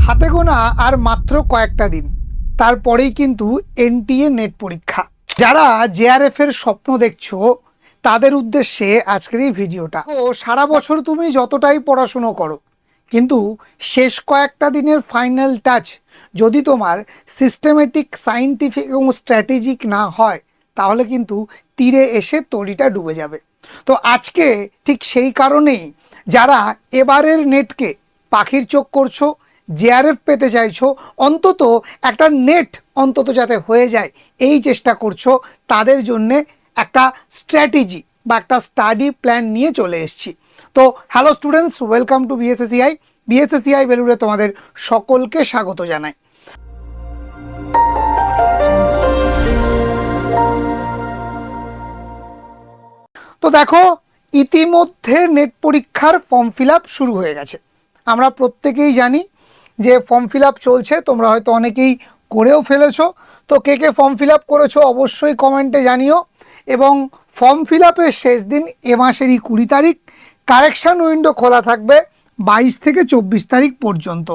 হাতে গোনা আর মাত্র কয়েকটা দিন, তারপরেই কিন্তু এনটিএ নেট পরীক্ষা। যারা জেআরএফ এর স্বপ্ন দেখছো তাদের উদ্দেশ্যে আজকের এই ভিডিওটা। সারা বছর তুমি যতটাই পড়াশুনো করো, কিন্তু শেষ কয়েকটা দিনের ফাইনাল টাচ যদি তোমার সিস্টেমেটিক, সাইন্টিফিক এবং স্ট্র্যাটেজিক না হয়, তাহলে কিন্তু তীরে এসে তরিটা ডুবে যাবে। তো আজকে ঠিক সেই কারণেই যারা এবারের নেটকে পাখির চোখ করছো, জেআরএফ পেতে চাইছো, অন্তত একটা নেট অন্তত যাতে হয়ে যায় এই চেষ্টা করছো, তাদের জন্যে একটা স্ট্র্যাটেজি বা একটা স্টাডি প্ল্যান নিয়ে চলে এসেছি। তো hello students, welcome to BSACI. BSACI বেলুড়ে তোমাদের সকলকে স্বাগত জানাই। তো দেখো, ইতিমধ্যে নেট পরীক্ষার ফর্ম ফিল আপ শুরু হয়ে গেছে। আমরা প্রত্যেকেই জানি যে ফর্ম ফিল আপ চলছে, তোমরা হয়তো অনেকেই করেও ফেলেছো। তো কে কে ফর্ম ফিল আপ করেছো অবশ্যই কমেন্টে জানিও। এবং ফর্ম ফিল আপের শেষ দিন এ মাসেরই 20 তারিখ, কারেকশান উইন্ডো খোলা থাকবে 22 থেকে 24 তারিখ পর্যন্ত।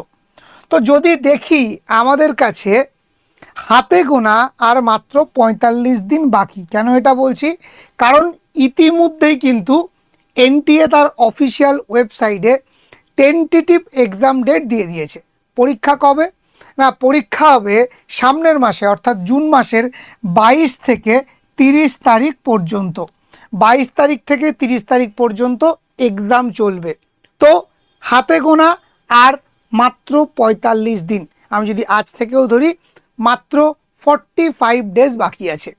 তো যদি দেখি আমাদের কাছে হাতে গোনা আর মাত্র 45 দিন বাকি। কেন এটা বলছি? কারণ ইতিমধ্যেই কিন্তু এনটিএ তার অফিসিয়াল ওয়েবসাইটে টেন্টেটিভ এক্সাম ডেট দিয়ে দিয়েছে। পরীক্ষা কবে? না, পরীক্ষা হবে সামনের মাসে, অর্থাৎ জুন মাসের 22 থেকে 30 তারিখ পর্যন্ত। 22 তারিখ থেকে 30 তারিখ পর্যন্ত এক্সাম চলবে। তো হাতে গোনা আর মাত্র 45 দিন, আমি যদি আজ থেকেও ধরি মাত্র 45 ডেজ বাকি আছে।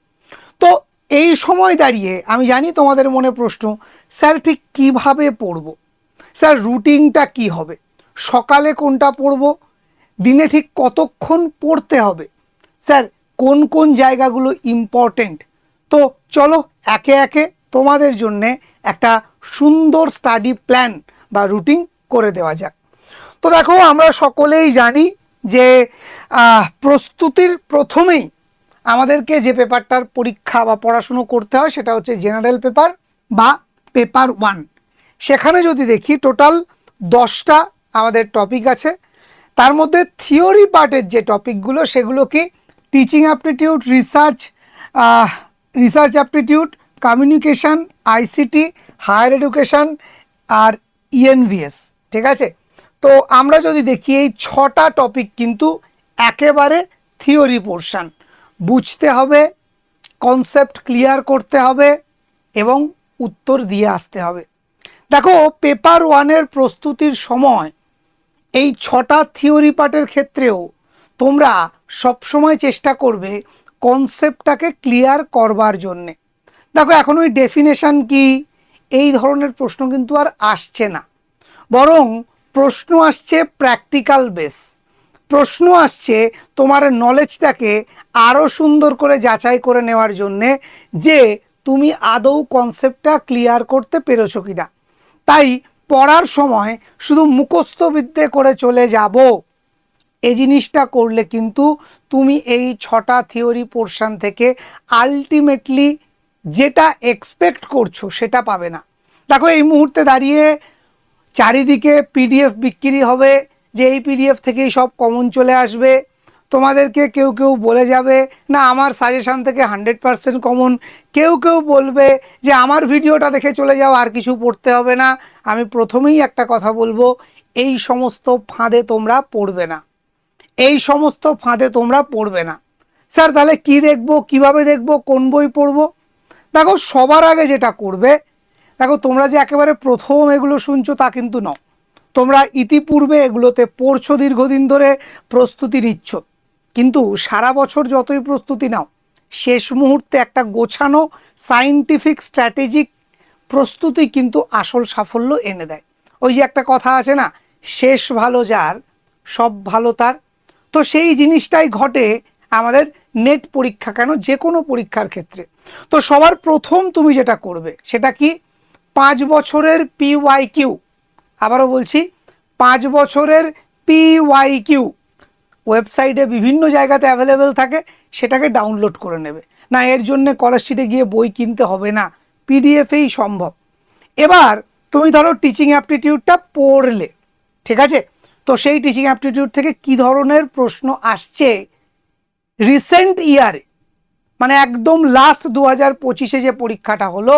তো এই সময় দাঁড়িয়ে আমি জানি তোমাদের মনে প্রশ্ন, স্যার ঠিক কিভাবে পড়ব, স্যার রুটিনটা কি হবে, সকালে কোনটা পড়ব, দিনে ঠিক কতক্ষণ পড়তে হবে, স্যার কোন কোন জায়গাগুলো ইম্পর্টেন্ট। তো চলো একে একে তোমাদের জন্যে একটা সুন্দর স্টাডি প্ল্যান বা রুটিন করে দেওয়া যাক। তো দেখো, আমরা সকলেই জানি যে প্রস্তুতির প্রথমেই আমাদেরকে যে পেপারটার পরীক্ষা বা পড়াশুনো করতে হয় সেটা হচ্ছে জেনারেল পেপার বা পেপার 1। সেখানে যদি দেখি টোটাল 10টা আমাদের টপিক আছে। তার মধ্যে থিওরি পার্টের যে টপিকগুলো সেগুলো কি? Teaching aptitude, research aptitude, communication, ICT, higher education আর ইএনভিএস। ঠিক আছে? তো আমরা যদি দেখি এই 6টা টপিক কিন্তু একেবারে থিওরি পোর্শন। বুঝতে হবে, কনসেপ্ট ক্লিয়ার করতে হবে এবং উত্তর দিয়ে আসতে হবে। দেখো, পেপার 1-এর প্রস্তুতির সময় এই 6টা থিওরি পার্টের ক্ষেত্রেও তোমরা সবসময় চেষ্টা করবে কনসেপ্টটাকে ক্লিয়ার করবার জন্যে। দেখো, এখন ওই ডেফিনেশান কি, এই ধরনের প্রশ্ন কিন্তু আর আসছে না, বরং প্রশ্ন আসছে প্র্যাকটিক্যাল বেস। প্রশ্ন আসছে তোমার নলেজটাকে আরও সুন্দর করে যাচাই করে নেওয়ার জন্যে যে তুমি আদৌ কনসেপ্টটা ক্লিয়ার করতে পেরেছো কিনা। তাই পড়ার সময় শুধু মুখস্থ বিদ্যে করে চলে যাব, এই জিনিসটা করলে কিন্তু তুমি এই 6টা থিওরি পোর্শন থেকে আলটিমেটলি যেটা এক্সপেক্ট করছো সেটা পাবে না। দেখো, এই মুহূর্তে দাঁড়িয়ে চারিদিকে পিডিএফ বিক্রি হবে যে এই পিডিএফ থেকেই সব কমন চলে আসবে। তোমাদেরকে কেউ কেউ বলে যাবে না আমার সাজেশান থেকে 100% কমন, কেউ কেউ বলবে যে আমার ভিডিওটা দেখে চলে যাও, আর কিছু পড়তে হবে না। আমি প্রথমেই একটা কথা বলবো, এই সমস্ত ফাঁদে তোমরা পড়বে না, এই সমস্ত ফাঁদে তোমরা পড়বে না। স্যার তাহলে কি দেখবো, কিভাবে দেখবো, কোন বই পড়বো? দেখো, সবার আগে যেটা করবে, দেখো তোমরা যে একেবারে প্রথম এগুলো শুনছো তা কিন্তু নও। তোমরা ইতিপূর্বে এগুলোতে পড়ছো, দীর্ঘদিন ধরে প্রস্তুতি নিচ্ছ। কিন্তু সারা বছর যতই প্রস্তুতি নাও, শেষ মুহূর্তে একটা গোছানো সায়েন্টিফিক স্ট্র্যাটেজিক প্রস্তুতি কিন্তু আসল সাফল্য এনে দেয়। ওই যে একটা কথা আছে না, শেষ ভালো যার সব ভালো তার। তো সেই জিনিসটাই ঘটে আমাদের নেট পরীক্ষা, কেন যে কোনো পরীক্ষার ক্ষেত্রে। তো সবার প্রথম তুমি যেটা করবে সেটা কি? 5 বছরের PYQ। আবারও বলছি, 5 বছরের PYQ ওয়েবসাইটে বিভিন্ন জায়গাতে অ্যাভেলেবেল থাকে, সেটাকে ডাউনলোড করে নেবে। না, এর জন্যে কলেজ স্ট্রিটে গিয়ে বই কিনতে হবে না, পিডিএফেই সম্ভব। এবার তুমি ধরো টিচিং অ্যাপটিটিউডটা পড়লে, ঠিক আছে? তো তো সেই টিচিং অ্যাপটিটিউড থেকে কি ধরনের প্রশ্ন আসছে রিসেন্ট ইয়ারে, মানে একদম লাস্ট 2025-এ যে পরীক্ষাটা হলো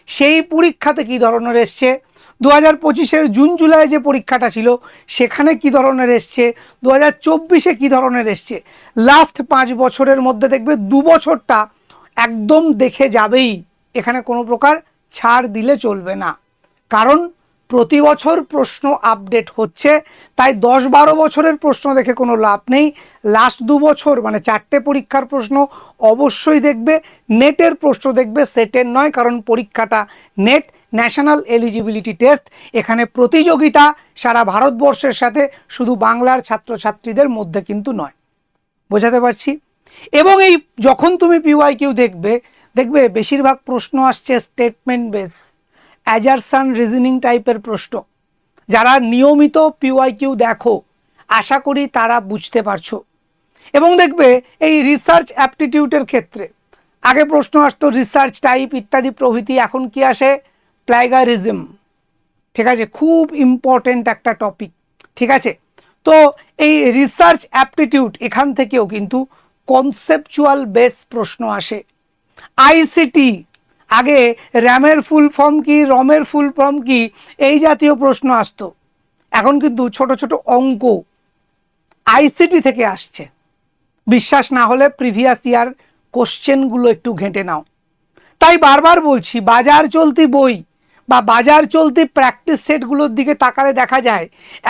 সেই পরীক্ষাতে কি ধরনের এসছে, 2025-এর জুন জুলাই যে পরীক্ষাটা ছিল সেখানে কি ধরনের এসছে, 2024-এ কি ধরনের এসছে, লাস্ট 5 বছরের মধ্যে দেখবে 2 বছরটা একদম দেখে যাবেই, এখানে কোনো প্রকার ছাড় দিলে চলবে না, কারণ প্রতি বছর প্রশ্ন আপডেট হচ্ছে, তাই 10-12 বছরের প্রশ্ন দেখে কোনো লাভ নেই, লাস্ট 2 বছর মানে 4টে পরীক্ষার প্রশ্ন অবশ্যই দেখবে, নেটের প্রশ্ন দেখবে, সেটের নয়, কারণ পরীক্ষাটা নেট ন্যাশনাল এলিজিবিলিটি টেস্ট, এখানে প্রতিযোগিতা সারা ভারতবর্ষের সাথে, শুধু বাংলার ছাত্রছাত্রীদের মধ্যে কিন্তু নয়, বোঝাতে পারছি। এবং এই যখন তুমি পিওয়াইকিউ দেখবে বেশিরভাগ প্রশ্ন আসছে স্টেটমেন্ট বেস, অ্যাজারশন রিজনিং টাইপের প্রশ্ন। যারা নিয়মিত পিওয়াইকিউ দেখো আশা করি তারা বুঝতে পারছো। এবং দেখবে এই রিসার্চ অ্যাপটিটিউডের ক্ষেত্রে আগে প্রশ্ন আসতো রিসার্চ টাইপ ইত্যাদি প্রভৃতি, এখন কি আসে প্লাগারিজম, ঠিক আছে, খুব ইম্পর্টেন্ট একটা টপিক, ঠিক আছে। তো এই রিসার্চ অ্যাপটিটিউড এখান থেকেও কিন্তু কনসেপচুয়াল বেস প্রশ্ন আসে। আইসিটি আগে র্যামের ফুল ফর্ম কি, রমের ফুল ফর্ম কি, এই জাতীয় প্রশ্ন আসতো, এখন কিন্তু ছোট ছোট অঙ্ক আইসিটি থেকে আসছে। বিশ্বাস না হলে প্রিভিয়াস ইয়ার কোশ্চেনগুলো একটু ঘেঁটে নাও। তাই বারবার বলছি বাজার চলতি বই বা বাজার চলতি প্র্যাকটিস সেটগুলোর দিকে তাকালে দেখা যায়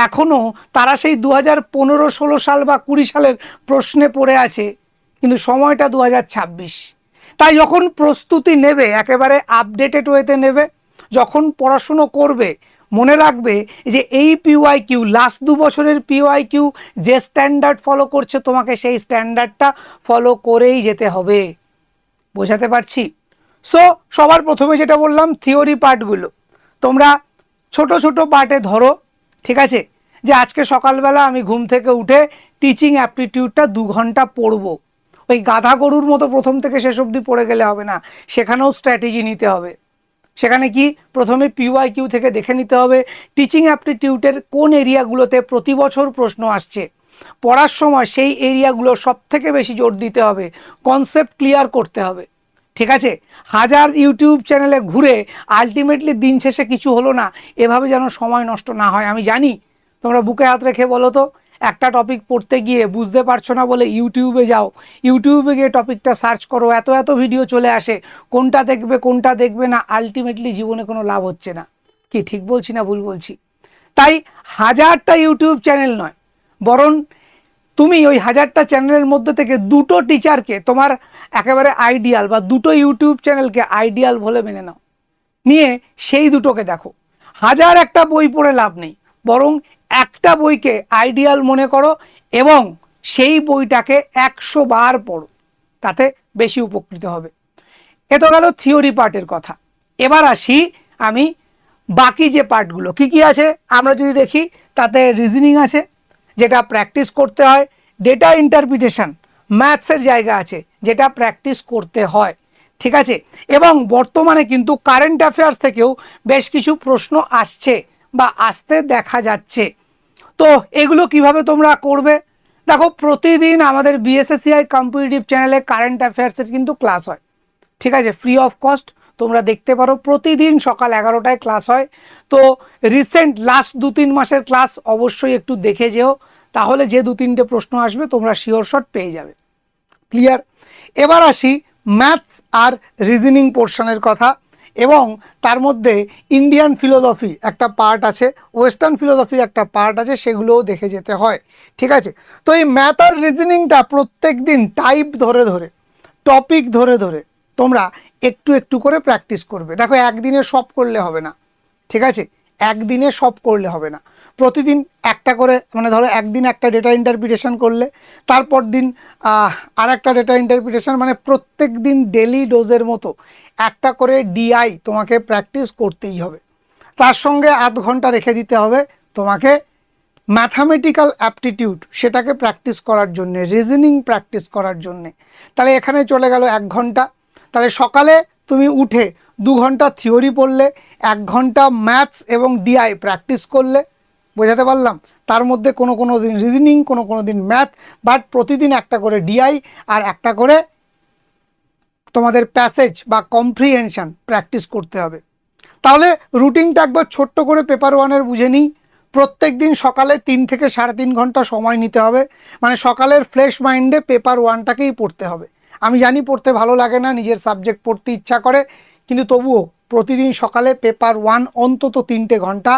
এখনও তারা সেই 2015-16 সাল বা 20 সালের প্রশ্নে পড়ে আছে, কিন্তু সময়টা 2026। তাই যখন প্রস্তুতি নেবে একেবারে আপডেটেড ওয়েতে নেবে, যখন পড়াশুনো করবে মনে রাখবে যে এই পিওয়াইকিউ লাস্ট 2 বছরের পিওয়াইকিউ যে স্ট্যান্ডার্ড ফলো করছে তোমাকে সেই স্ট্যান্ডার্ডটা ফলো করেই যেতে হবে, বোঝাতে পারছি। সো সবার প্রথমে যেটা বললাম থিওরি পার্টগুলো তোমরা ছোট ছোট পার্টে ধরো, ঠিক আছে, যে আজকে সকালবেলা আমি ঘুম থেকে উঠে টিচিং অ্যাপটিটিউডটা 2 ঘন্টা পড়বো, ওই গাধা গরুর মতো প্রথম থেকে শেষ অবধি পড়ে গেলে হবে না, সেখানেও স্ট্র্যাটেজি নিতে হবে। সেখানে কি প্রথমে পিওয়াইকিউ থেকে দেখে নিতে হবে টিচিং অ্যাপটিটিউডের কোন এরিয়াগুলোতে প্রতি বছর প্রশ্ন আসছে, পড়ার সময় সেই এরিয়াগুলো সব থেকে বেশি জোর দিতে হবে, কনসেপ্ট ক্লিয়ার করতে হবে, ঠিক আছে। হাজার ইউটিউব চ্যানেলে ঘুরে আলটিমেটলি দিন শেষে কিছু হলো না, এভাবে যেন সময় নষ্ট না হয়। আমি জানি তোমরা বুকে হাত রেখে বলো তো, একটা টপিক পড়তে গিয়ে বুঝতে পারছো না বলে ইউটিউবে যাও, ইউটিউবে গিয়ে টপিকটা সার্চ করো, এত এত ভিডিও চলে আসে, কোনটা দেখবে কোনটা দেখবে না, আলটিমেটলি জীবনে কোনো লাভ হচ্ছে না। কি ঠিক বলছি না ভুল বলছি? তাই হাজারটা ইউটিউব চ্যানেল নয়, বরং তুমি ওই হাজারটা চ্যানেলের মধ্যে থেকে 2টো টিচারকে তোমার একেবারে আইডিয়াল বা 2টো ইউটিউব চ্যানেলকে আইডিয়াল বলে মেনে নাও, নিয়ে সেই 2টোকে দেখো। হাজার একটা বই পড়ে লাভ নেই, বরং একটা বইকে আইডিয়াল মনে করো এবং সেই বইটাকে 100 বার পড়ো, তাতে বেশি উপকৃত হবে। এ তো গেল থিওরি পার্টের কথা। এবার আসি আমি বাকি যে পার্টগুলো কি কি আছে আমরা যদি দেখি, তাতে রিজনিং আছে যেটা প্র্যাকটিস করতে হয়, ডেটা ইন্টারপ্রিটেশন ম্যাথসের জায়গা আছে যেটা প্র্যাকটিস করতে হয়, ঠিক আছে। এবং বর্তমানে কিন্তু কারেন্ট অ্যাফেয়ার্স থেকেও বেশ কিছু প্রশ্ন আসছে বা আসতে দেখা যাচ্ছে। তো এগুলো কিভাবে তোমরা করবে, দেখো প্রতিদিন আমাদের বিএসএসসিআই কম্পিটিটিভ চ্যানেলে কারেন্ট অ্যাফেয়ার্সের কিন্তু ক্লাস হয়, ঠিক আছে, ফ্রি অফ কস্ট, তোমরা দেখতে পারো, প্রতিদিন সকাল 11টায় ক্লাস হয়। তো রিসেন্ট লাস্ট 2-3 মাসের ক্লাস অবশ্যই একটু দেখে যেও, তাহলে যে 2-3টে প্রশ্ন আসবে তোমরা শিওর শট পেয়ে যাবে। ক্লিয়ার? এবার আসি ম্যাথস আর রিজনিং পোর্শনের কথা, এবং তার মধ্যে ইন্ডিয়ান ফিলোসফি একটা পার্ট আছে, ওয়েস্টার্ন ফিলোসফির একটা পার্ট আছে, সেগুলোও দেখে যেতে হয়, ঠিক আছে। তো এই ম্যাথ আর রিজনিংটা প্রত্যেক দিন টাইপ ধরে ধরে টপিক ধরে ধরে তোমরা একটু একটু করে প্র্যাকটিস করবে। দেখো একদিনে সব করলে হবে না, ঠিক আছে, একদিনে সব করলে হবে না, প্রতিদিন একটা করে, মানে ধরো একদিন একটা ডেটা ইন্টারপ্রিটেশন করলে, তারপর দিন আর একটা ডেটা ইন্টারপ্রিটেশন, মানে প্রত্যেক দিন ডেলি ডোজের মতো একটা করে ডিআই তোমাকে প্র্যাকটিস করতেই হবে। তার সঙ্গে আধ ঘন্টা রেখে দিতে হবে তোমাকে ম্যাথামেটিক্যাল অ্যাপটিটিউড, সেটাকে প্র্যাকটিস করার জন্যে, রিজনিং প্র্যাকটিস করার জন্যে। তাহলে এখানে চলে গেল 1 ঘন্টা। তাহলে সকালে তুমি উঠে 2 ঘন্টা থিওরি পড়লে, 1 ঘন্টা ম্যাথস এবং ডিআই প্র্যাকটিস করলে, বোঝাতে পারলাম? তার মধ্যে কোনো দিন রিজনিং, কোনো দিন ম্যাথ, বাট প্রতিদিন একটা করে ডিআই আর একটা করে তোমাদের প্যাসেজ বা কম্প্রিহেনশন প্র্যাকটিস করতে হবে। তাহলে রুটিনটা একবার ছোট্ট করে পেপার ওয়ানের বুঝে নিই। প্রত্যেক দিন সকালে 3 থেকে 3.5 ঘন্টা সময় নিতে হবে, মানে সকালের ফ্রেশ মাইন্ডে পেপার ওয়ানটাকেই পড়তে হবে। আমি জানি পড়তে ভালো লাগে না, নিজের সাবজেক্ট পড়তে ইচ্ছা করে, কিন্তু তবুও প্রতিদিন সকালে পেপার ওয়ান অন্তত 3টে ঘন্টা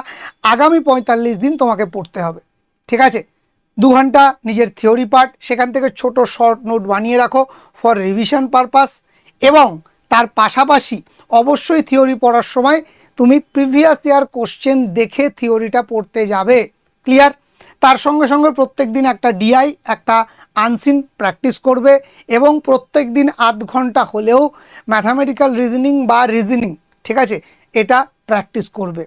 আগামী 45 দিন তোমাকে পড়তে হবে। ঠিক আছে? 2 ঘন্টা নিজের থিওরি পার্ট, সেখান থেকে ছোট শর্ট নোট বানিয়ে রাখো ফর রিভিশন পারপাস, এবং তার পাশাপাশি অবশ্যই থিওরি পড়ার সময় তুমি প্রিভিয়াস ইয়ার কোশ্চেন দেখে থিওরিটা পড়তে যাবে। ক্লিয়ার? তার সঙ্গে সঙ্গে প্রত্যেক দিন একটা ডিআই, একটা আনসিন প্র্যাকটিস করবে, এবং প্রত্যেক দিন আধ ঘন্টা হলেও ম্যাথামেটিক্যাল রিজনিং বা রিজনিং, ঠিক আছে, এটা প্র্যাকটিস করবে।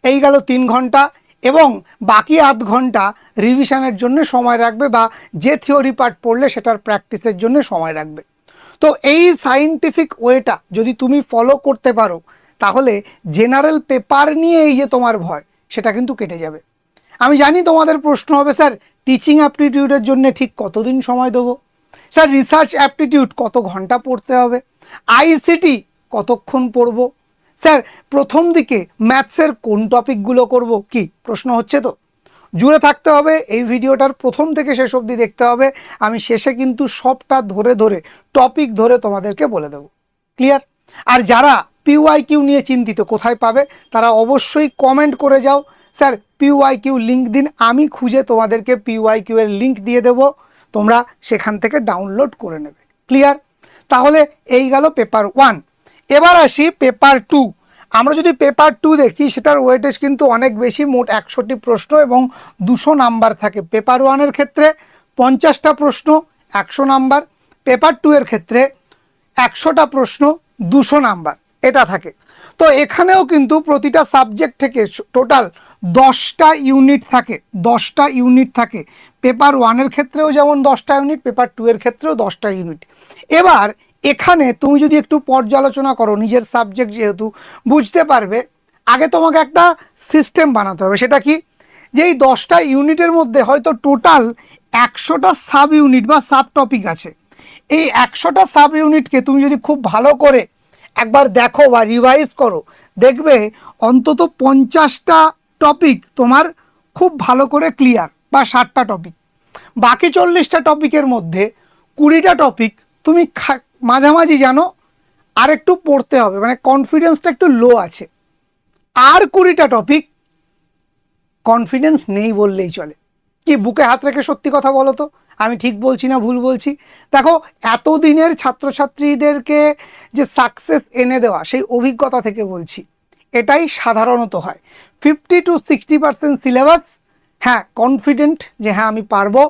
এই গেল 3 ঘন্টা, এবং বাকি আধ ঘন্টা রিভিশনের জন্য সময় রাখবে, বা যে থিওরি পার্ট পড়লে সেটার প্র্যাকটিসের জন্য সময় রাখবে। তো এই সায়েন্টিফিক ওয়েটা যদি তুমি ফলো করতে পারো, তাহলে জেনারেল পেপার নিয়ে এই যে তোমার ভয়, সেটা কিন্তু কেটে যাবে। আমি জানি তোমাদের প্রশ্ন হবে, স্যার টিচিং অ্যাপটিটিউডের জন্য ঠিক কতদিন সময় দেবো? স্যার রিসার্চ অ্যাপটিটিউড কত ঘন্টা পড়তে হবে? আইসিটি কতক্ষণ পড়বো? স্যার প্রথম দিকে ম্যাথসের কোন টপিকগুলো করব? কি প্রশ্ন হচ্ছে? তো জুড়ে থাকতে হবে, এই ভিডিওটার প্রথম থেকে শেষ অবধি দেখতে হবে। আমি শেষে কিন্তু সবটা ধরে ধরে টপিক ধরে তোমাদেরকে বলে দেবো। ক্লিয়ার? আর যারা পিওয়াইকিউ নিয়ে চিন্তিত কোথায় পাবে, তারা অবশ্যই কমেন্ট করে যাও, স্যার পিওয়াইকিউ লিঙ্ক দিন, আমি খুঁজে তোমাদেরকে পিওয়াইকিউ এর লিঙ্ক দিয়ে দেবো, তোমরা সেখান থেকে ডাউনলোড করে নেবে। ক্লিয়ার? তাহলে এই গেল পেপার ওয়ান। এবার আসি পেপার টু। আমরা যদি পেপার টু দেখি, সেটার ওয়েটেজ কিন্তু অনেক বেশি, মোট 100টি প্রশ্ন এবং 200 নাম্বার থাকে। পেপার ওয়ানের ক্ষেত্রে 50টা প্রশ্ন, 100 নাম্বার। পেপার টু এর ক্ষেত্রে 100টা প্রশ্ন, 200 নাম্বার, এটা থাকে। তো এখানেও কিন্তু প্রতিটা সাবজেক্ট থেকে টোটাল 10টা ইউনিট থাকে, 10টা ইউনিট থাকে। পেপার ওয়ানের ক্ষেত্রেও যেমন 10টা ইউনিট, পেপার টু এর ক্ষেত্রেও 10টা ইউনিট। এবার এখানে তুমি যদি একটু পর্যালোচনা করো, নিজের সাবজেক্ট যেহেতু, বুঝতে পারবে আগে তোমাকে একটা সিস্টেম বানাতে হবে। সেটা কি? যে এই 10টা ইউনিটের মধ্যে হয়তো টোটাল 100টা সাব ইউনিট বা সাব টপিক আছে। এই 100টা সাব ইউনিটকে তুমি যদি খুব ভালো করে একবার দেখো বা রিভাইজ করো, দেখবে অন্তত 50টা টপিক তোমার খুব ভালো করে ক্লিয়ার, বা 60টা টপিক। বাকি 40টা টপিকের মধ্যে 20টা টপিক তুমি মাঝামাঝি জানো, আর একটু পড়তে হবে, মানে কনফিডেন্সটা একটু লো আছে। আর 20টা টপিক কনফিডেন্স নেই বললেই চলে। কি বুকে হাত রেখে সত্যি কথা বলো তো, আমি ঠিক বলছি না ভুল বলছি? দেখো, এতদিনের ছাত্রছাত্রীদেরকে যে সাকসেস এনে দেওয়া, সেই অভিজ্ঞতা থেকে বলছি, এটাই সাধারণত হয়। 50 to 60% সিলেবাস, হ্যাঁ কনফিডেন্ট যে হ্যাঁ আমি পারবো।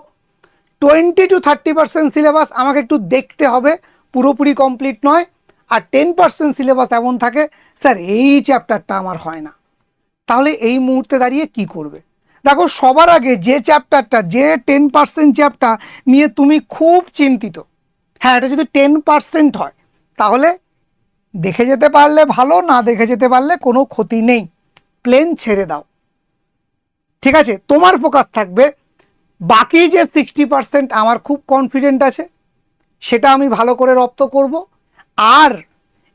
20 to 30% সিলেবাস আমাকে একটু দেখতে হবে, পুরোপুরি কমপ্লিট নয়। আর 10% সিলেবাস এমন থাকে, স্যার এই চ্যাপ্টারটা আমার হয় না। তাহলে এই মুহূর্তে দাঁড়িয়ে কি করবে? দেখো, সবার আগে যে চ্যাপ্টারটা, যে 10% চ্যাপ্টার নিয়ে তুমি খুব চিন্তিত, হ্যাঁ এটা যদি 10% হয়, তাহলে দেখে যেতে পারলে ভালো, না দেখে যেতে পারলে কোনো ক্ষতি নেই, প্লেন ছেড়ে দাও। ঠিক আছে? তোমার ফোকাস থাকবে বাকি যে 60% আমার খুব কনফিডেন্ট আছে, সেটা আমি ভালো করে রপ্ত করব। আর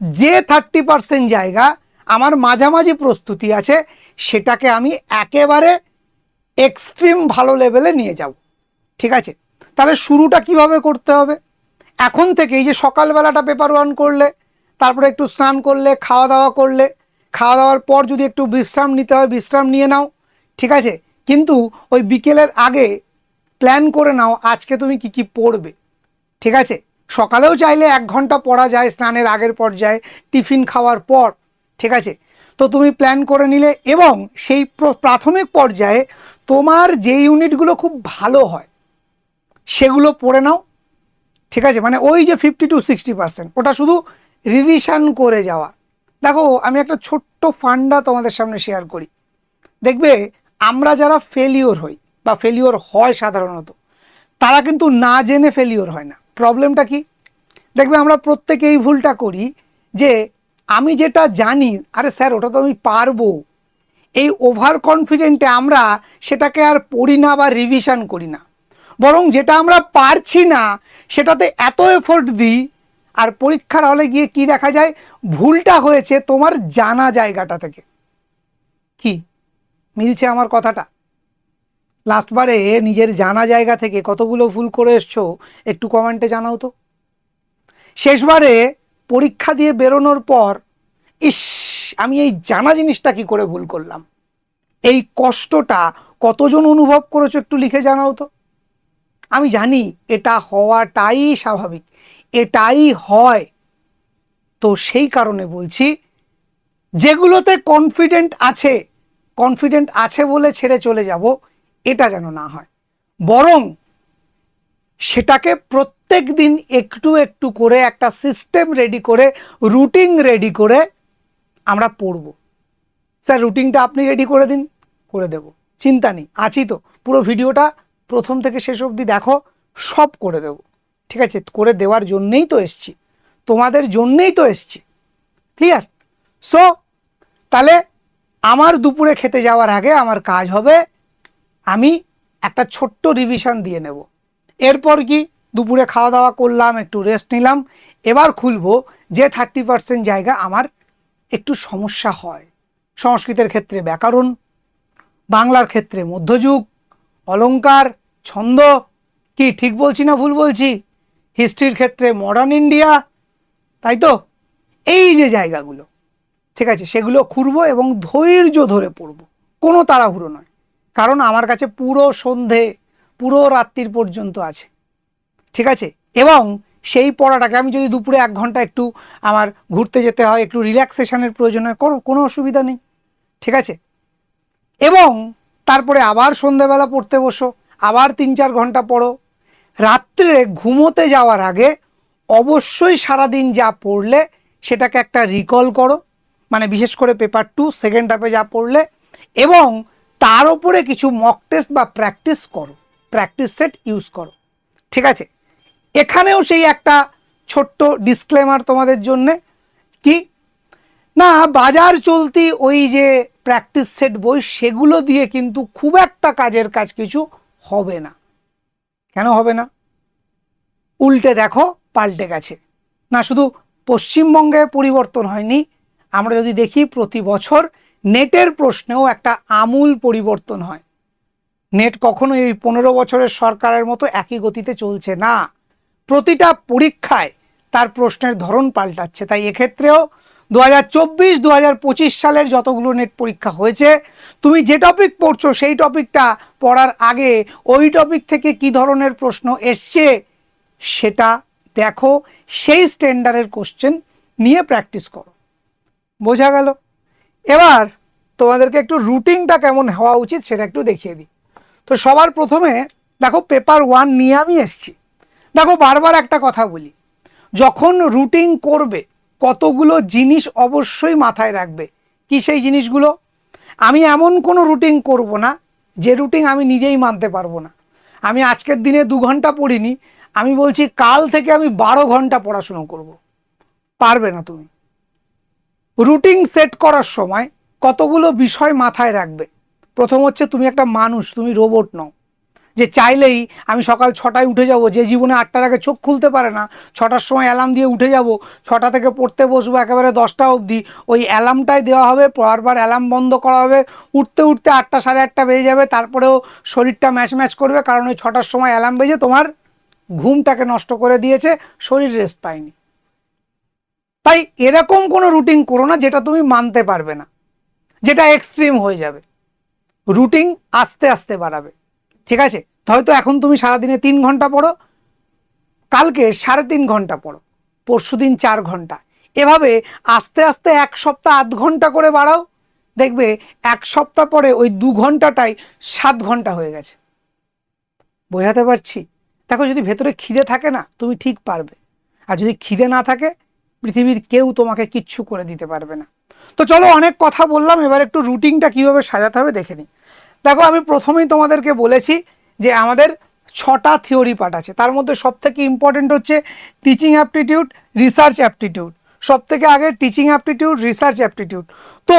যে 30% জায়গা আমার মাঝামাঝি প্রস্তুতি আছে, সেটাকে আমি একেবারে এক্সট্রিম ভালো লেভেলে নিয়ে যাব। ঠিক আছে? তাহলে শুরুটা কিভাবে করতে হবে? এখন থেকে এই যে সকালবেলাটা পেপার ওয়ান করলে, তারপরে একটু স্নান করলে, খাওয়া দাওয়া করলে, খাওয়া দাওয়ার পর যদি একটু বিশ্রাম নিতে হয় বিশ্রাম নিয়ে নাও। ঠিক আছে? কিন্তু ওই বিকেলের আগে প্ল্যান করে নাও আজকে তুমি কি কি পড়বে। ঠিক আছে? সকালেও চাইলে 1 ঘন্টা পড়া যায়, স্নানের আগের পর্যায়ে, টিফিন খাওয়ার পর। ঠিক আছে? তো তুমি প্ল্যান করে নিলে, এবং সেই প্রাথমিক পর্যায়ে তোমার যে ইউনিটগুলো খুব ভালো হয় সেগুলো পড়ে নাও। ঠিক আছে? মানে ওই যে 50 to 60%, ওটা শুধু রিভিশন করে যাওয়া। দেখো, আমি একটা ছোট্ট ফান্ডা তোমাদের সামনে শেয়ার করি। দেখবে আমরা যারা ফেলিওর হই বা ফেলিওর হয় সাধারণত, তারা কিন্তু না জেনে ফেলিওর হয় না। প্রবলেমটা কি? দেখবে আমরা প্রত্যেকে এই ভুলটা করি যে আমি যেটা জানি, আরে স্যার ওটা তো আমি পারবো, এই ওভার কনফিডেন্টে আমরা সেটাকে আর পড়ি না বা রিভিশন করি না, বরং যেটা আমরা পারছি না সেটাতে এত এফোর্ট দিই, আর পরীক্ষার হলে গিয়ে কি দেখা যায়, ভুলটা হয়েছে তোমার জানা জায়গাটা থেকে। কি মিলছে আমার কথাটা? লাস্টবারে নিজের জানা জায়গা থেকে কতগুলো ভুল করে এসছো একটু কমেন্টে জানাও তো। শেষবারে পরীক্ষা দিয়ে বেরোনোর পর ইস, আমি এই জানা জিনিসটা কি করে ভুল করলাম, এই কষ্টটা কতজন অনুভব করেছো একটু লিখে জানাও তো। আমি জানি এটা হওয়াটাই স্বাভাবিক, এটাই হয়। তো সেই কারণে বলছি, যেগুলোতে কনফিডেন্ট আছে বলে ছেড়ে চলে যাব, এটা যেন না হয়, বরং সেটাকে প্রত্যেক দিন একটু একটু করে একটা সিস্টেম রেডি করে, রুটিন রেডি করে আমরা পড়ব। স্যার রুটিনটা আপনি রেডি করে দিন, করে দেব, চিন্তা নেই, আছি তো। পুরো ভিডিওটা প্রথম থেকে শেষ অবধি দেখো, সব করে দেব, ঠিক আছে? করে দেওয়ার জন্যেই তো এসছি, তোমাদের জন্যেই তো এসছি, ক্লিয়ার? সো তাহলে আমার দুপুরে খেতে যাওয়ার আগে আমার কাজ হবে, আমি একটা ছোট্ট রিভিশন দিয়ে নেব। এরপর কি, দুপুরে খাওয়া দাওয়া করলাম, একটু রেস্ট নিলাম, এবার খুলবো যে 30% জায়গা আমার একটু সমস্যা হয়। সংস্কৃতের ক্ষেত্রে ব্যাকরণ, বাংলার ক্ষেত্রে মধ্যযুগ, অলংকার, ছন্দ, কি ঠিক বলছি না ভুল বলছি? হিস্ট্রির ক্ষেত্রে মডার্ন ইন্ডিয়া, তাই তো? এই যে জায়গাগুলো, ঠিক আছে, সেগুলো খুঁড়বো এবং ধৈর্য ধরে পড়বো, কোনো তাড়াহুড়ো নয়। কারণ আমার কাছে পুরো সন্ধে, পুরো রাত্রির পর্যন্ত আছে, ঠিক আছে? এবং সেই পড়াটাকে আমি যদি দুপুরে 1 ঘন্টা একটু আমার ঘুরতে যেতে হয়, একটু রিল্যাক্সেশনের প্রয়োজন হয়, কোনো অসুবিধা নেই, ঠিক আছে? এবং তারপরে আবার সন্ধ্যেবেলা পড়তে বসো, আবার 3-4 ঘন্টা পড়ো। রাত্রে ঘুমোতে যাওয়ার আগে অবশ্যই সারাদিন যা পড়লে সেটাকে একটা রিকল করো, মানে বিশেষ করে পেপার 2 সেকেন্ড হাফে যা পড়লে, এবং তার উপরে কিছু মক টেস্ট বা প্র্যাকটিস করো, প্র্যাকটিস সেট ইউজ করো, ঠিক আছে? এখানেও সেই একটা ছোট্ট ডিসক্লেমার তোমাদের জন্যে, কি না, বাজার চলতি ওই যে প্র্যাকটিস সেট বই, সেগুলো দিয়ে কিন্তু খুব একটা কাজের কাজ কিছু হবে না। কেন হবে না? উল্টে দেখো পাল্টে গেছে। না শুধু পশ্চিমবঙ্গে পরিবর্তন হয়নি, আমরা যদি দেখি প্রতি বছর নেটের প্রশ্নেও একটা আমূল পরিবর্তন হয়। নেট কখনো এই 15 বছরের সরকারের মতো একই গতিতে চলছে না, প্রতিটা পরীক্ষায় তার প্রশ্নের ধরন পাল্টাচ্ছে। তাই এক্ষেত্রেও 2024-2025 সালের যতগুলো নেট পরীক্ষা হয়েছে, তুমি যে টপিক পড়ছো সেই টপিকটা পড়ার আগে ওই টপিক থেকে কি ধরনের প্রশ্ন এসছে সেটা দেখো, সেই স্ট্যান্ডার্ডের কোশ্চেন নিয়ে প্র্যাকটিস করো। বোঝা গেল? এবার তোমাদেরকে একটু রুটিনটা কেমন হওয়া উচিত সেটা একটু দেখিয়ে দিই। তো সবার প্রথমে দেখো পেপার 1 নিয়ে আমি এসছি। দেখো বারবার একটা কথা বলি, যখন রুটিন করবে কতগুলো জিনিস অবশ্যই মাথায় রাখবে। কি সেই জিনিসগুলো? আমি এমন কোনো রুটিন করব না যে রুটিন আমি নিজেই মানতে পারবো না। আমি আজকের দিনে 2 ঘন্টা পড়িনি, আমি বলছি কাল থেকে আমি 12 ঘন্টা পড়াশুনো করব, পারবে না তুমি। রুটিন সেট করার সময় কতগুলো বিষয় মাথায় রাখবে। প্রথম হচ্ছে, তুমি একটা মানুষ, তুমি রোবট নও যে চাইলেই আমি সকাল 6টায় উঠে যাব। যে জীবনে 8টার আগে চোখ খুলতে পারে না, 6টার সময় অ্যালার্ম দিয়ে উঠে যাব, 6টা থেকে পড়তে বসবো একেবারে 10টা অবধি, ওই অ্যালার্মটাই দেওয়া হবে, বারবার অ্যালার্ম বন্ধ করা হবে, উঠতে উঠতে 8টা 8:30 বেজে যাবে, তারপরেও শরীরটা ম্যাচ করবে, কারণ ওই 6টার সময় অ্যালার্ম বেজে তোমার ঘুমটাকে নষ্ট করে দিয়েছে, শরীর রেস্ট পায়নি। তাই এরকম কোনো রুটিন করো না যেটা তুমি মানতে পারবে না, যেটা এক্সট্রিম হয়ে যাবে। রুটিন আস্তে আস্তে বাড়াবে, ঠিক আছে? হয়তো এখন তুমি সারাদিনে 3 ঘন্টা পড়ো, কালকে 3.5 ঘন্টা পড়ো, পরশুদিন 4 ঘন্টা, এভাবে আস্তে আস্তে 1 সপ্তাহ 8 ঘন্টা করে বাড়াও। দেখবে 1 সপ্তাহ পরে ওই 2 ঘন্টাটাই 7 ঘন্টা হয়ে গেছে। বোঝাতে পারছি? দেখো, যদি ভেতরে খিদে থাকে না, তুমি ঠিক পারবে, আর যদি খিদে না থাকে, পৃথিবীর কেউ তোমাকে কিচ্ছু করে দিতে পারবে না। তো চলো, অনেক কথা বললাম, এবার একটু রুটিনটা কিভাবে সাজাতে হবে দেখে নিই। দেখো, আমি প্রথমেই তোমাদেরকে বলেছি যে আমাদের 6টা থিওরি পার্ট আছে, তার মধ্যে সবথেকে ইম্পর্টেন্ট হচ্ছে টিচিং অ্যাপটিটিউড, রিসার্চ অ্যাপটিটিউড। সবথেকে আগে টিচিং অ্যাপটিটিউড, রিসার্চ অ্যাপটিটিউড। তো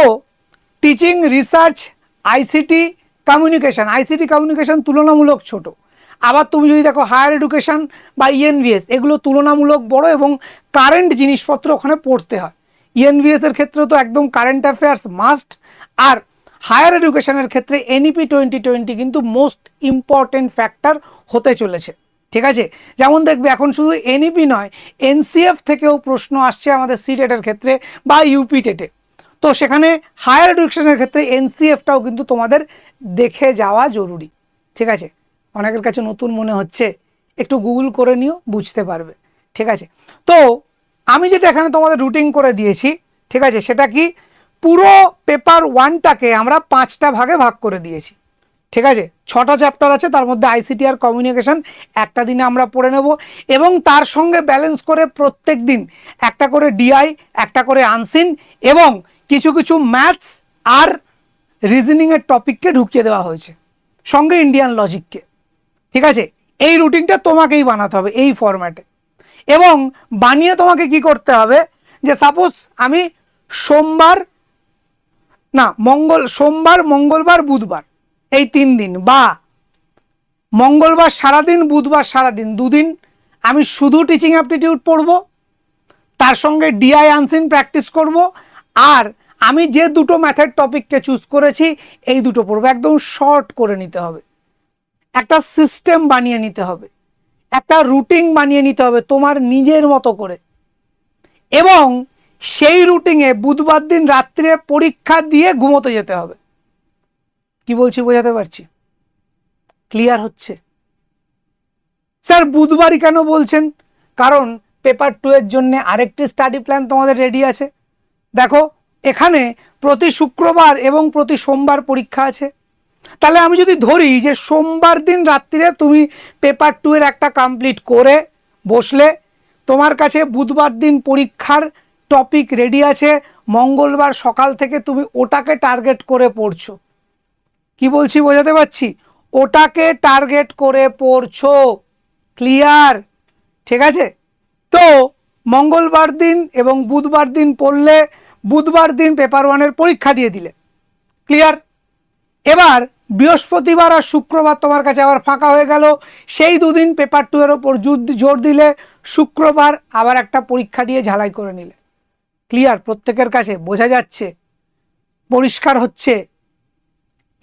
teaching, research, ICT, communication. ICT communication তুলনামূলক ছোট। আবার তুমি যদি দেখো হায়ার এডুকেশন বা ইএনভিএস, এগুলো তুলনামূলক বড় এবং কারেন্ট জিনিসপত্র ওখানে পড়তে হয়। ইএনভিএস এর ক্ষেত্রে তো একদম কারেন্ট অ্যাফেয়ার্স মাস্ট, আর হায়ার এডুকেশনের ক্ষেত্রে এনইপি 2020 কিন্তু মোস্ট ইম্পর্টেন্ট ফ্যাক্টর হতে চলেছে। ঠিক আছে, যেমন দেখবে এখন শুধু এনইপি নয়, এনসিএফ থেকেও প্রশ্ন আসছে আমাদের সিটেটের ক্ষেত্রে বা ইউপি টেটে। তো সেখানে হায়ার এডুকেশনের ক্ষেত্রে এনসিএফটাও কিন্তু তোমাদের দেখে যাওয়া জরুরি। ঠিক আছে, অনেকের কাছে নতুন মনে হচ্ছে, একটু গুগল করে নিও, বুঝতে পারবে। ঠিক আছে, তো আমি যেটা এখানে তোমাদের রুটিন করে দিয়েছি, ঠিক আছে, সেটা কি, পুরো পেপার 1টাকে আমরা 5টা ভাগে ভাগ করে দিয়েছি। ঠিক আছে, 6টা চ্যাপ্টার আছে, তার মধ্যে আইসিটি আর কমিউনিকেশন একটা দিনে আমরা পড়ে নেব, এবং তার সঙ্গে ব্যালেন্স করে প্রত্যেক দিন একটা করে ডিআই, একটা করে আনসিন, এবং কিছু কিছু ম্যাথস আর রিজনিংয়ের টপিককে ঢুকিয়ে দেওয়া হয়েছে, সঙ্গে ইন্ডিয়ান লজিককে। ঠিক আছে, এই রুটিনটা তোমাকেই বানাতে হবে এই ফরম্যাটে, এবং বানিয়ে তোমাকে কি করতে হবে, যে সাপোজ আমি সোমবার, মঙ্গলবার, বুধবার, এই 3 দিন, বা মঙ্গলবার সারাদিন, বুধবার সারাদিন, 2 দিন আমি শুধু টিচিং অ্যাপটিটিউড পড়ব, তার সঙ্গে ডিআই আনসিন প্র্যাকটিস করব, আর আমি যে দুটো ম্যাথের টপিককে চুজ করেছি এই দুটো পড়বো। একদম শর্ট করে নিতে হবে, একটা সিস্টেম বানিয়ে নিতে হবে, একটা রুটিন বানিয়ে নিতে হবে তোমার নিজের মতো করে, এবং সেই রুটিনে বুধবার দিন রাত্রে পরীক্ষা দিয়ে ঘুমোতে যেতে হবে। কি বলছি বোঝাতে পারছি? ক্লিয়ার হচ্ছে? স্যার বুধবারই কেন বলছেন? কারণ পেপার 2 এর জন্য আরেকটি স্টাডি প্ল্যান তোমাদের রেডি আছে। দেখো এখানে প্রতি শুক্রবার এবং প্রতি সোমবার পরীক্ষা আছে। তাহলে আমি যদি ধরি যে সোমবার দিন রাত্রিরে তুমি পেপার 2 এর একটা কমপ্লিট করে বসলে, তোমার কাছে বুধবার দিন পরীক্ষার টপিক রেডি আছে, মঙ্গলবার সকাল থেকে তুমি ওটাকে টার্গেট করে পড়ছো। কি বলছি বোঝাতে পারছি? ওটাকে টার্গেট করে পড়ছো। ক্লিয়ার? ঠিক আছে, তো মঙ্গলবার দিন এবং বুধবার দিন পড়লে, বুধবার দিন পেপার 1 এর পরীক্ষা দিয়ে দিলে। ক্লিয়ার? এবার বৃহস্পতিবার আর শুক্রবার তোমার কাছে আবার ফাঁকা হয়ে গেল, সেই 2 দিন পেপার 2 এর ওপর জোর দিলে, শুক্রবার আবার একটা পরীক্ষা দিয়ে ঝালাই করে নিলে। ক্লিয়ার? প্রত্যেকের কাছে বোঝা যাচ্ছে? পরিষ্কার হচ্ছে?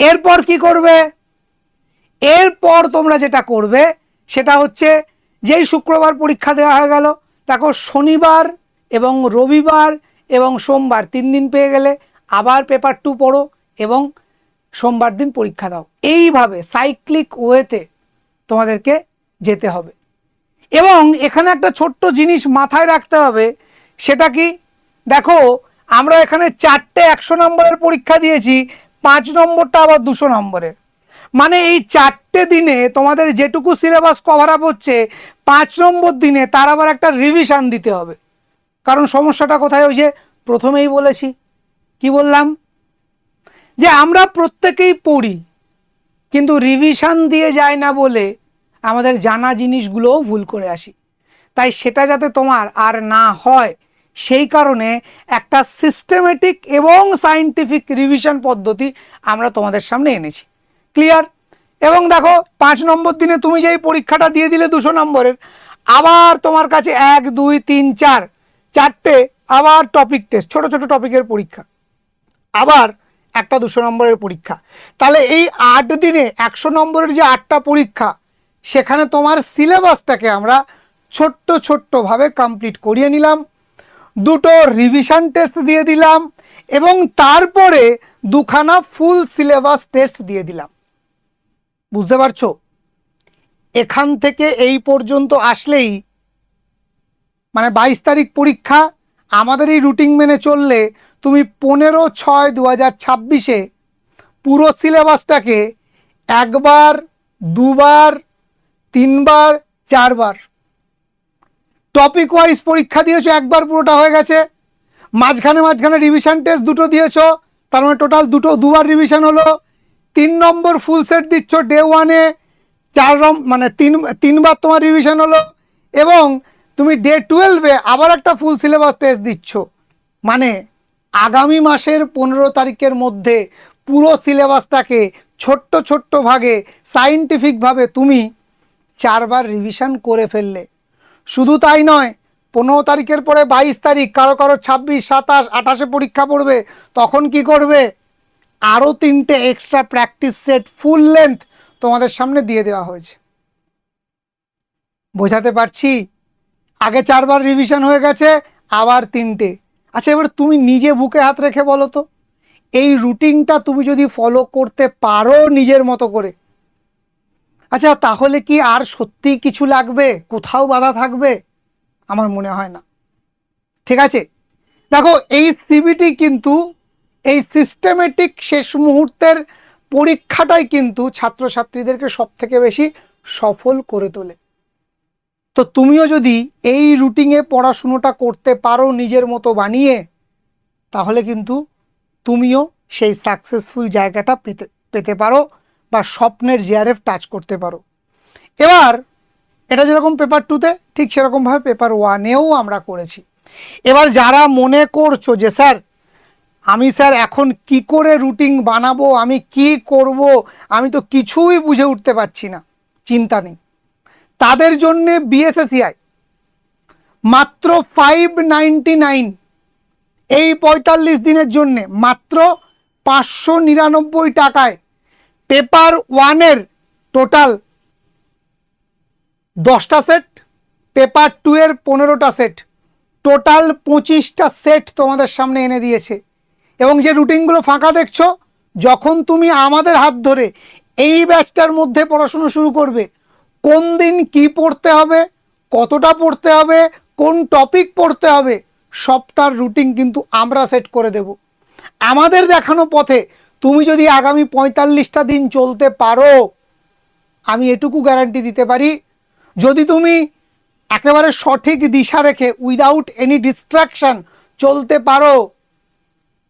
এরপর কি করবে? এরপর তোমরা যেটা করবে সেটা হচ্ছে, যেই শুক্রবার পরীক্ষা দেওয়া হয়ে গেল, দেখো শনিবার এবং রবিবার এবং সোমবার 3 দিন পেয়ে গেলে, আবার পেপার 2 পড়ো এবং সোমবার দিন পরীক্ষা দাও। এইভাবে সাইক্লিক ওয়েতে তোমাদেরকে যেতে হবে। এবং এখানে একটা ছোট্ট জিনিস মাথায় রাখতে হবে, সেটা কি, দেখো আমরা এখানে 4টে 100 নম্বরের পরীক্ষা দিয়েছি, 5 নম্বরটা আবার 200 নম্বরের। মানে এই 4টে দিনে তোমাদের যেটুকু সিলেবাস কভার আপ হচ্ছে, 5 নম্বর দিনে তার আবার একটা রিভিশন দিতে হবে। কারণ সমস্যাটা কোথায়? ওই যে প্রথমেই বলেছি, কি বললাম, যে আমরা প্রত্যেকেই পড়ি কিন্তু রিভিশন দিয়ে যায় না বলে আমাদের জানা জিনিসগুলোও ভুল করে আসি। তাই সেটা যাতে তোমার আর না হয়, সেই কারণে একটা সিস্টেমেটিক এবং সায়েন্টিফিক রিভিশন পদ্ধতি আমরা তোমাদের সামনে এনেছি। ক্লিয়ার? এবং দেখো 5 নম্বর দিনে তুমি যেই পরীক্ষাটা দিয়ে দিলে 200 নম্বরের, আবার তোমার কাছে 1 2 3 4 4টে আবার টপিক টেস্ট, ছোট ছোট টপিকের পরীক্ষা, আবার একটা 200 নম্বরের পরীক্ষা। তাহলে এই 8 দিনে 100 নম্বরের যে 8টা পরীক্ষা, সেখানে তোমার সিলেবাসটাকে আমরা ছোট্ট ছোট্টভাবে কমপ্লিট করিয়ে নিলাম, 2টো রিভিশন টেস্ট দিয়ে দিলাম, এবং তারপরে 2খানা ফুল সিলেবাস টেস্ট দিয়ে দিলাম। বুঝতে পারছো? এখান থেকে এই পর্যন্ত আসলেই, মানে 22 তারিখ পরীক্ষা, আমাদের এই রুটিন মেনে চললে তুমি 15/6/2026 পুরো সিলেবাসটাকে 1 বার 2 বার 3 বার 4 বার টপিক ওয়াইজ পরীক্ষা দিয়েছো, 1 বার পুরোটা হয়ে গেছে, মাঝখানে রিভিশন টেস্ট 2টো দিয়েছো, তার মানে টোটাল 2বার রিভিশন হলো। 3 নম্বর ফুল সেট দিচ্ছ ডে 1-এ, 4 মানে 3 বার তোমার রিভিশন হলো, এবং তুমি ডে 12-এ আবার একটা ফুল সিলেবাস টেস্ট দিচ্ছ। মানে আগামী মাসের 15 তারিখের মধ্যে পুরো সিলেবাসটাকে ছোট্ট ছোট্ট ভাগে সায়েন্টিফিকভাবে তুমি 4বার রিভিশন করে ফেললে। শুধু তাই নয়, 15 তারিখের পরে 22 তারিখ, কারো কারো 26, 27, 28-এ পরীক্ষা পড়বে, তখন কি করবে? আরও 3টে extra practice set full length তোমাদের সামনে দিয়ে দেওয়া হয়েছে। বোঝাতে পারছি? আগে 4বার রিভিশন হয়ে গেছে, আবার 3টে। আচ্ছা, এবার তুমি নিজে বুকে হাত রেখে বলো তো, এই রুটিনটা তুমি যদি ফলো করতে পারো নিজের মতো করে, আচ্ছা তাহলে কি আর সত্যি কিছু লাগবে? কোথাও বাধা থাকবে? আমার মনে হয় না। ঠিক আছে, দেখো এই সিবিটি কিন্তু এই সিস্টেমেটিক শেষ মুহূর্তের পরীক্ষাটাই কিন্তু ছাত্রছাত্রীদেরকে সব থেকে বেশি সফল করে তোলে। তো তুমিও যদি এই রুটিনে পড়াশুনোটা করতে পারো নিজের মতো বানিয়ে, তাহলে কিন্তু তুমিও সেই সাকসেসফুল জায়গাটা পেতে পারো বা স্বপ্নের জিআরএফ টাচ করতে পারো। এবার এটা যেরকম পেপার 2তে, ঠিক সেরকমভাবে পেপার 1-এও আমরা করেছি। এবার যারা মনে করছো যে স্যার আমি এখন কি করে রুটিন বানাবো, আমি কি করব, আমি তো কিছুই বুঝে উঠতে পারছি না, চিন্তা নেই। তাদের জন্যে বিএসএসিআই মাত্র 599, এই 45 দিনের জন্যে মাত্র 599 টাকায় পেপার 1-এর টোটাল 10টা সেট, পেপার 2-এর 15টা সেট, টোটাল 25টা সেট তোমাদের সামনে এনে দিয়েছে। এবং যে রুটিনগুলো ফাঁকা দেখছো, যখন তুমি আমাদের হাত ধরে এই ব্যাচটার মধ্যে পড়াশুনো শুরু করবে, কোন দিন কি পড়তে হবে, কতটা পড়তে হবে, কোন টপিক পড়তে হবে, সবটার রুটিন কিন্তু আমরা সেট করে দেব। আমাদের দেখানো পথে তুমি যদি আগামী 45টা দিন চলতে পারো, আমি এটুকু গ্যারান্টি দিতে পারি, যদি তুমি একেবারে সঠিক দিশা রেখে উইদাউট এনি ডিস্ট্রাকশন চলতে পারো,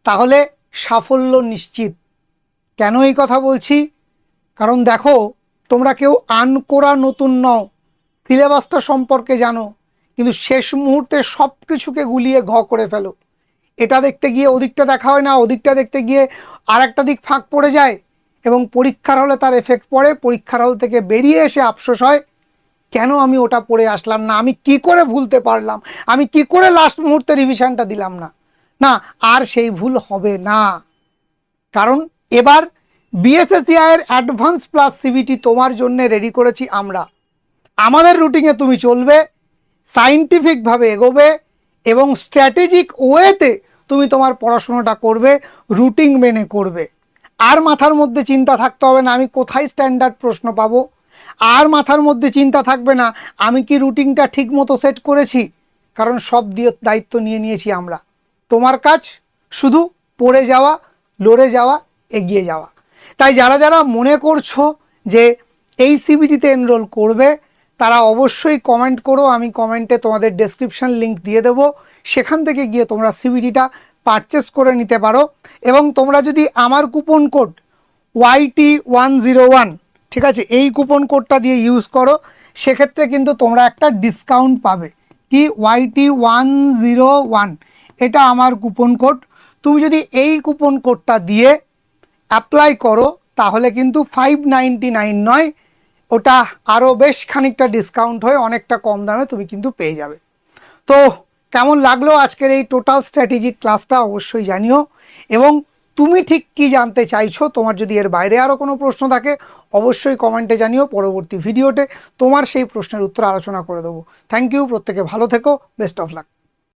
তাহলে সাফল্য নিশ্চিত। কেন এই কথা বলছি? কারণ দেখো, তোমরা কেউ আনকোরা নতুন নও, সিলেবাসটা সম্পর্কে জানো, কিন্তু শেষ মুহূর্তে সব কিছুকে গুলিয়ে ঘ করে ফেলো। এটা দেখতে গিয়ে ওদিকটা দেখা হয় না, ওদিকটা দেখতে গিয়ে আর একটা দিক ফাঁক পড়ে যায়, এবং পরীক্ষার হলে তার এফেক্ট পড়ে। পরীক্ষার হল থেকে বেরিয়ে এসে আফসোস হয়, কেন আমি ওটা পড়ে আসলাম না, আমি কি করে ভুলতে পারলাম, আমি কি করে লাস্ট মুহূর্তে রিভিশনটা দিলাম না। না, আর সেই ভুল হবে না। কারণ এবার বিএসএসিআইয়ের অ্যাডভান্স প্লাস সিবিটি তোমার জন্য রেডি করেছি আমরা। আমাদের রুটিনে তুমি চলবে, সায়েন্টিফিকভাবে এগোবে এবং স্ট্র্যাটেজিক ওয়েতে তুমি তোমার পড়াশোনাটা করবে, রুটিন মেনে করবে। আর মাথার মধ্যে চিন্তা থাকতে হবে না আমি কোথায় স্ট্যান্ডার্ড প্রশ্ন পাবো, আর মাথার মধ্যে চিন্তা থাকবে না আমি কি রুটিনটা ঠিক মতো সেট করেছি, কারণ সব দিয়ে দায়িত্ব নিয়ে নিয়েছি আমরা। তোমার কাজ শুধু পড়ে যাওয়া, লড়ে যাওয়া, এগিয়ে যাওয়া। তাই যারা যারা মনে করছো যে এই সিবিটিতে এনরোল করবে, তারা অবশ্যই কমেন্ট করো, আমি কমেন্টে তোমাদের ডেসক্রিপশন লিঙ্ক দিয়ে দেবো, সেখান থেকে গিয়ে তোমরা সিবিটিটা পারচেস করে নিতে পারো। এবং তোমরা যদি আমার কুপন কোড YT101, ঠিক আছে, এই কুপন কোডটা দিয়ে ইউজ করো, সেক্ষেত্রে কিন্তু তোমরা একটা ডিসকাউন্ট পাবে। কি? YT101, এটা আমার কুপন কোড। তুমি যদি এই কুপন কোডটা দিয়ে অ্যাপ্লাই করো, তাহলে কিন্তু 599 নয়, ওটা আরও বেশ খানিকটা ডিসকাউন্ট হয়ে অনেকটা কম দামে তুমি কিন্তু পেয়ে যাবে। তো কেমন লাগলো আজকের এই টোটাল স্ট্র্যাটেজিক ক্লাসটা অবশ্যই জানিও। এবং তুমি ঠিক কি জানতে চাইছো, তোমার যদি এর বাইরে আরও কোনো প্রশ্ন থাকে অবশ্যই কমেন্টে জানিও, পরবর্তী ভিডিওতে তোমার সেই প্রশ্নের উত্তর আলোচনা করে দেবো। থ্যাংক ইউ, প্রত্যেকে ভালো থেকো, বেস্ট অফ লাক।